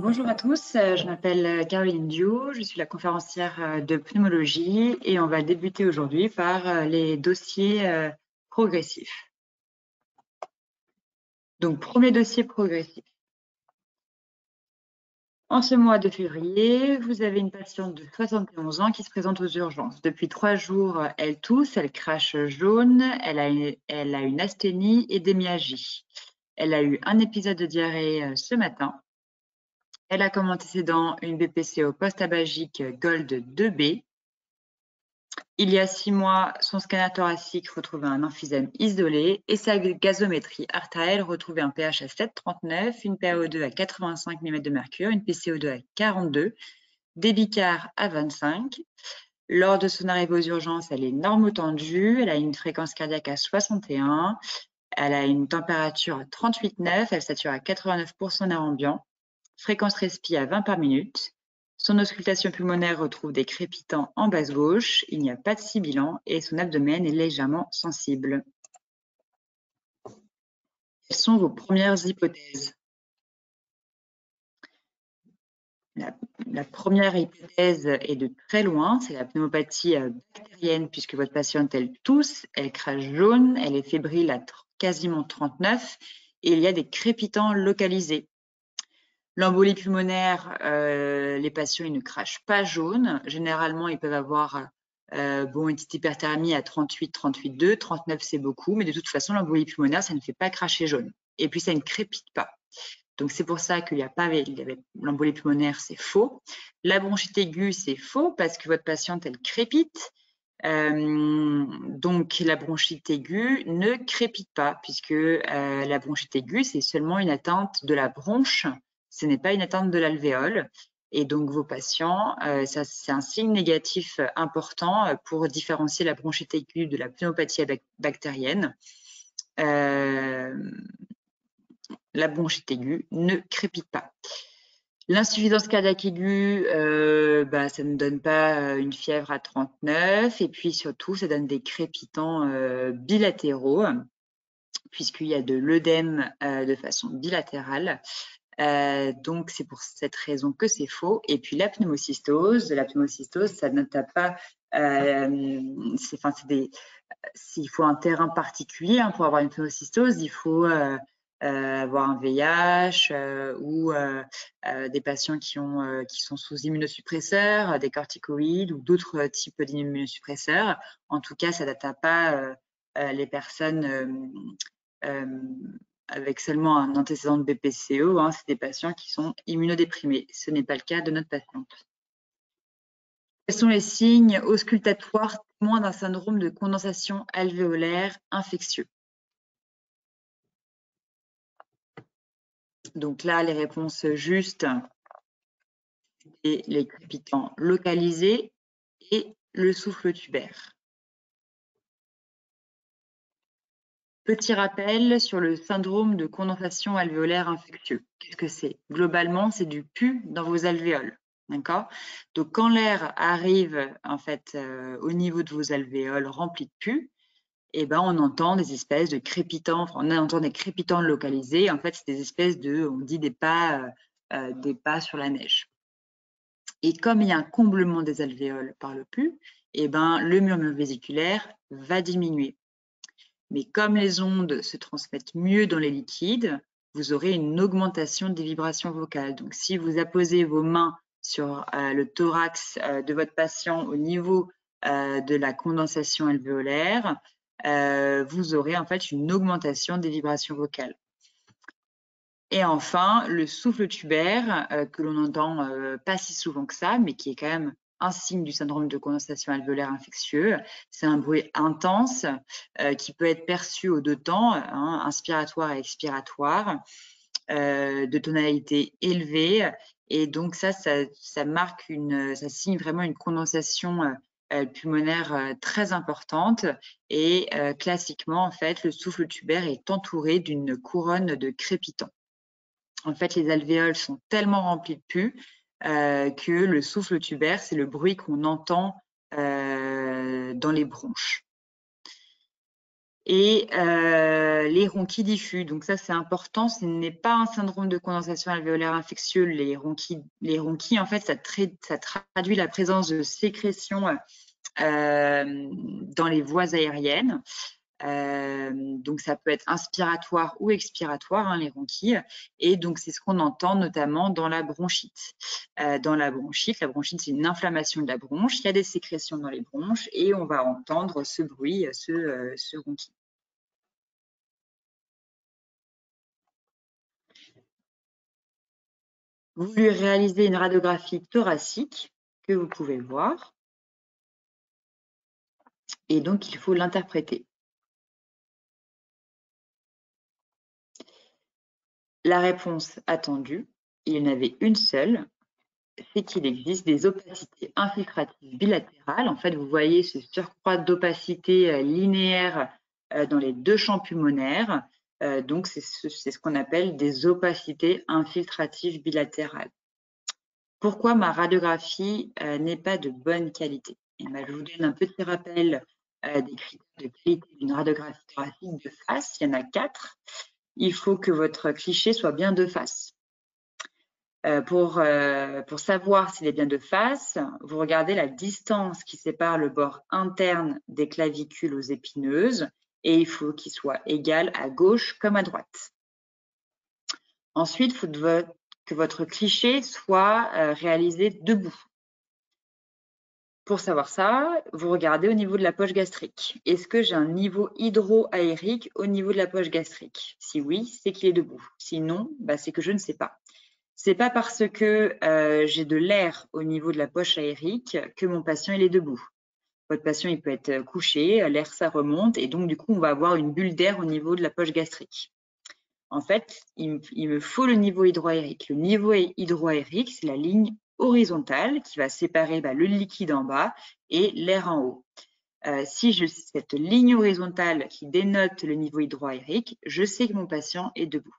Bonjour à tous, je m'appelle Caroline Dio, je suis la conférencière de pneumologie et on va débuter aujourd'hui par les dossiers progressifs. Donc, premier dossier progressif. En ce mois de février, vous avez une patiente de 71 ans qui se présente aux urgences. Depuis 3 jours, elle tousse, elle crache jaune, elle a une asthénie et des myalgies. Elle a eu un épisode de diarrhée ce matin. Elle a comme antécédent une BPCO post-tabagique Gold 2B. Il y a 6 mois, son scanner thoracique retrouvait un emphysème isolé et sa gazométrie artérielle retrouvait un pH à 7,39, une PaO2 à 85 mm de mercure, une PCO2 à 42, des bicards à 25. Lors de son arrivée aux urgences, elle est normotendue, elle a une fréquence cardiaque à 61, elle a une température à 38,9, elle sature à 89% d'air ambiant. Fréquence respi à 20 par minute. Son auscultation pulmonaire retrouve des crépitants en base gauche, il n'y a pas de sibilant et son abdomen est légèrement sensible. Quelles sont vos premières hypothèses? La première hypothèse est de très loin, c'est la pneumopathie bactérienne puisque votre patiente elle tousse, elle crache jaune, elle est fébrile à quasiment 39 et il y a des crépitants localisés. L'embolie pulmonaire, les patients ils ne crachent pas jaune. Généralement, ils peuvent avoir une petite hyperthermie à 38, 38,2, 39 c'est beaucoup, mais de toute façon, l'embolie pulmonaire, ça ne fait pas cracher jaune. Et puis, ça ne crépite pas. Donc, c'est pour ça qu'il n'y a pas l'embolie pulmonaire, c'est faux. La bronchite aiguë, c'est faux parce que votre patiente, elle crépite. Donc, la bronchite aiguë ne crépite pas puisque la bronchite aiguë, c'est seulement une atteinte de la bronche. Ce n'est pas une atteinte de l'alvéole. Et donc, vos patients, ça, c'est un signe négatif important pour différencier la bronchite aiguë de la pneumopathie bactérienne. La bronchite aiguë ne crépite pas. L'insuffisance cardiaque aiguë, ça ne donne pas une fièvre à 39 et puis surtout, ça donne des crépitants bilatéraux puisqu'il y a de l'œdème de façon bilatérale. Donc, c'est pour cette raison que c'est faux. Et puis, la pneumocystose, ça ne tape pas. S'il faut un terrain particulier pour avoir une pneumocystose, il faut avoir un VIH ou des patients qui sont sous immunosuppresseurs, des corticoïdes ou d'autres types d'immunosuppresseurs. En tout cas, ça n'atteint pas les personnes avec seulement un antécédent de BPCO, c'est des patients qui sont immunodéprimés. Ce n'est pas le cas de notre patiente. Quels sont les signes auscultatoires témoins d'un syndrome de condensation alvéolaire infectieux? Donc là, les réponses justes et les crépitants localisés et le souffle tubaire. Petit rappel sur le syndrome de condensation alvéolaire infectieux. Qu'est-ce que c'est? Globalement, c'est du pus dans vos alvéoles. D'accord? Donc, quand l'air arrive en fait au niveau de vos alvéoles remplis de pus, on entend des espèces de crépitants, on entend des crépitants localisés. En fait, c'est des espèces on dit des pas sur la neige. Et comme il y a un comblement des alvéoles par le pus, le murmure vésiculaire va diminuer. Mais comme les ondes se transmettent mieux dans les liquides, vous aurez une augmentation des vibrations vocales. Donc, si vous apposez vos mains sur le thorax de votre patient au niveau de la condensation alvéolaire, vous aurez en fait une augmentation des vibrations vocales. Et enfin, le souffle tubaire, que l'on n'entend pas si souvent que ça, mais qui est quand même un signe du syndrome de condensation alvéolaire infectieux. C'est un bruit intense qui peut être perçu aux deux temps, inspiratoire et expiratoire, de tonalité élevée. Et donc ça marque ça signe vraiment une condensation pulmonaire très importante. Et classiquement, en fait, le souffle tubaire est entouré d'une couronne de crépitants. En fait, les alvéoles sont tellement remplies de pus que le souffle tubaire, c'est le bruit qu'on entend dans les bronches. et les ronquilles diffus. Donc ça, c'est important. Ce n'est pas un syndrome de condensation alvéolaire infectieux. Les ronquilles, en fait, ça traduit la présence de sécrétions dans les voies aériennes. Donc ça peut être inspiratoire ou expiratoire, hein, les ronquilles, et donc c'est ce qu'on entend notamment dans la bronchite. Dans la bronchite c'est une inflammation de la bronche, il y a des sécrétions dans les bronches et on va entendre ce bruit, ce ronquille. Vous lui réalisez une radiographie thoracique que vous pouvez voir et donc il faut l'interpréter. La réponse attendue, il y en avait une seule, c'est qu'il existe des opacités infiltratives bilatérales. En fait, vous voyez ce surcroît d'opacité linéaire dans les deux champs pulmonaires. Donc, c'est ce qu'on appelle des opacités infiltratives bilatérales. Pourquoi ma radiographie n'est pas de bonne qualité? Je vous donne un petit rappel des critères de qualité d'une radiographie thoracique de face. Il y en a 4. Il faut que votre cliché soit bien de face. Pour savoir s'il est bien de face, vous regardez la distance qui sépare le bord interne des clavicules aux épineuses et il faut qu'il soit égal à gauche comme à droite. Ensuite, il faut que votre cliché soit réalisé debout. Pour savoir ça, vous regardez au niveau de la poche gastrique. Est-ce que j'ai un niveau hydroaérique au niveau de la poche gastrique? Si oui, c'est qu'il est debout. Sinon, c'est que je ne sais pas. C'est pas parce que j'ai de l'air au niveau de la poche aérique que mon patient il est debout. Votre patient il peut être couché, l'air ça remonte et donc du coup on va avoir une bulle d'air au niveau de la poche gastrique. En fait, il me faut le niveau hydroaérique. Le niveau hydroaérique, c'est la ligne horizontale qui va séparer le liquide en bas et l'air en haut. Si j'ai cette ligne horizontale qui dénote le niveau hydroaérique, je sais que mon patient est debout.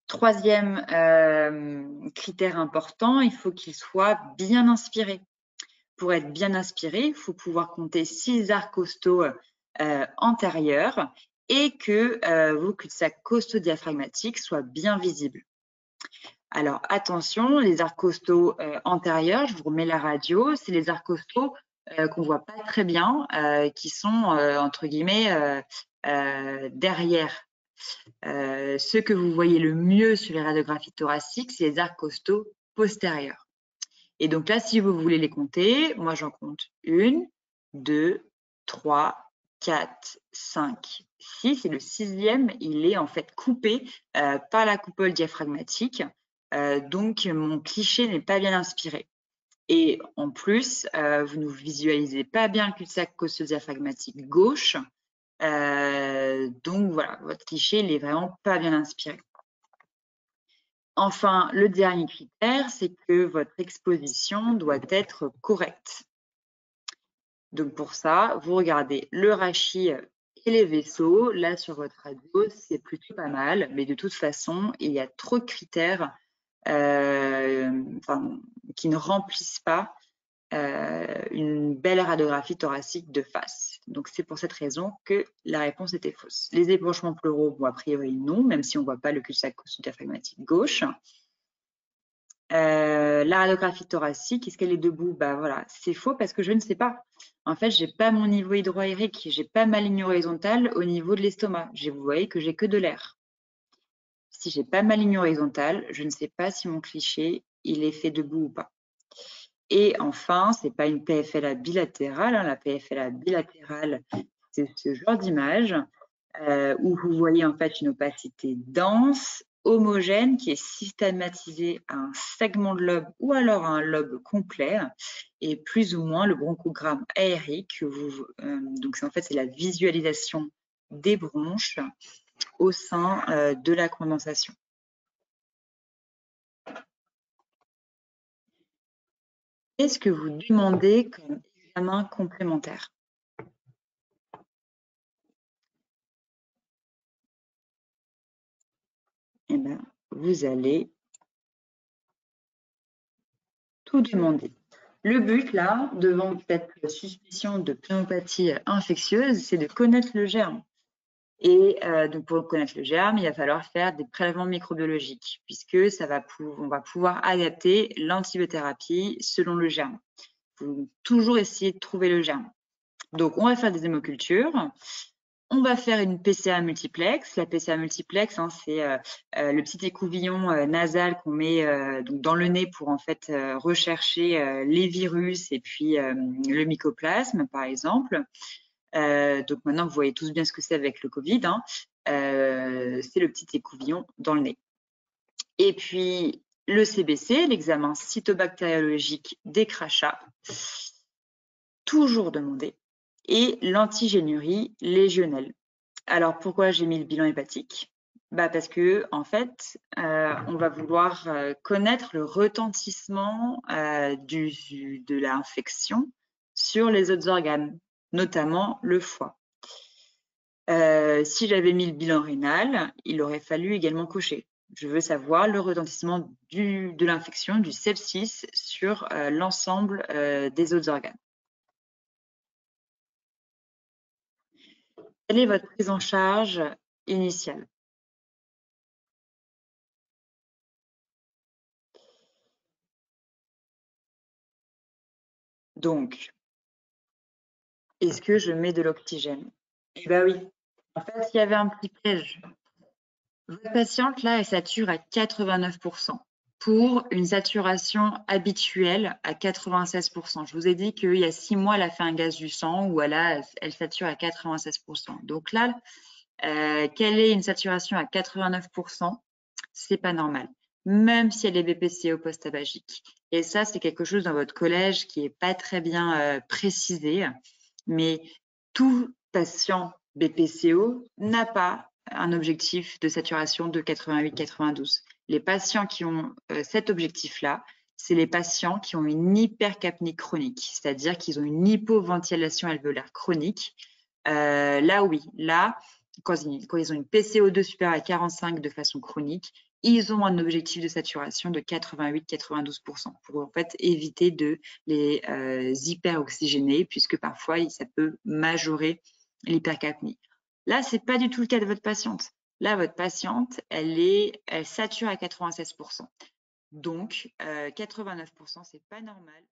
Troisième critère important, il faut qu'il soit bien inspiré. Pour être bien inspiré, il faut pouvoir compter 6 arcs costaux antérieurs et que vos cul-de-sac costo-diaphragmatiques soient bien visibles. Alors attention, les arcs costaux antérieurs, je vous remets la radio, c'est les arcs costaux qu'on ne voit pas très bien, qui sont entre guillemets derrière. Ce que vous voyez le mieux sur les radiographies thoraciques, c'est les arcs costaux postérieurs. Et donc là, si vous voulez les compter, moi j'en compte 1, 2, 3, 4, 5, 6. Et le 6e, il est en fait coupé par la coupole diaphragmatique. Donc mon cliché n'est pas bien inspiré. Et en plus, vous ne visualisez pas bien le cul-de-sac costo-diaphragmatique gauche. Donc voilà, votre cliché, il est vraiment pas bien inspiré. Enfin, le dernier critère, c'est que votre exposition doit être correcte. Donc pour ça, vous regardez le rachis et les vaisseaux. Là, sur votre radio, c'est plutôt pas mal, mais de toute façon, il y a trop de critères qui ne remplissent pas une belle radiographie thoracique de face. Donc, c'est pour cette raison que la réponse était fausse. Les ébranchements pleuraux, a priori non, même si on ne voit pas le cul-de-sac costo-diaphragmatique gauche. La radiographie thoracique, est-ce qu'elle est debout? Voilà, c'est faux parce que je ne sais pas. En fait, je n'ai pas mon niveau hydroaérique, je n'ai pas ma ligne horizontale au niveau de l'estomac. Vous voyez que j'ai que de l'air. Si je n'ai pas ma ligne horizontale, je ne sais pas si mon cliché, il est fait debout ou pas. Et enfin, ce n'est pas une PFLA bilatérale. La PFLA bilatérale, c'est ce genre d'image où vous voyez en fait une opacité dense, homogène, qui est systématisée à un segment de lobe ou alors à un lobe complet, et plus ou moins le bronchogramme aérique. Donc en fait, c'est la visualisation des bronches au sein de la condensation. Qu'est-ce que vous demandez comme examen complémentaire? Eh bien, vous allez tout demander. Le but, là, devant cette suspicion de pneumopathie infectieuse, c'est de connaître le germe. Et donc, pour connaître le germe, il va falloir faire des prélèvements microbiologiques, puisque on va pouvoir adapter l'antibiothérapie selon le germe. Il faut toujours essayer de trouver le germe. Donc, on va faire des hémocultures. On va faire une PCA multiplex. La PCA multiplex, hein, c'est le petit écouvillon nasal qu'on met donc dans le nez pour en fait rechercher les virus et puis le mycoplasme, par exemple. Donc maintenant, vous voyez tous bien ce que c'est avec le Covid. Hein. C'est le petit écouvillon dans le nez. Et puis le CBC, l'examen cytobactériologique des crachats, toujours demandé, et l'antigénurie légionnelle. Alors pourquoi j'ai mis le bilan hépatique? Parce que en fait, on va vouloir connaître le retentissement de l'infection sur les autres organes, notamment le foie. Si j'avais mis le bilan rénal, il aurait fallu également cocher. Je veux savoir le retentissement de l'infection, du sepsis, sur l'ensemble des autres organes. Quelle est votre prise en charge initiale? Donc, est-ce que je mets de l'oxygène? Eh bien oui. En fait, il y avait un petit piège. Votre patiente, là, elle sature à 89% pour une saturation habituelle à 96%. Je vous ai dit qu'il y a 6 mois, elle a fait un gaz du sang où elle sature à 96%. Donc là, qu'elle ait une saturation à 89%, c'est pas normal, même si elle est BPCO post-tabagique. Et ça, c'est quelque chose dans votre collège qui est pas très bien précisé, mais tout patient BPCO n'a pas un objectif de saturation de 88-92. Les patients qui ont cet objectif-là, c'est les patients qui ont une hypercapnie chronique, c'est-à-dire qu'ils ont une hypoventilation alvéolaire chronique. Là, oui, là, quand ils ont une PCO2 supérieure à 45 de façon chronique, ils ont un objectif de saturation de 88-92% pour en fait éviter de les hyperoxygéner, puisque parfois ça peut majorer l'hypercapnie. Là, c'est pas du tout le cas de votre patiente. Là, votre patiente, elle sature à 96%. Donc, 89%, c'est pas normal.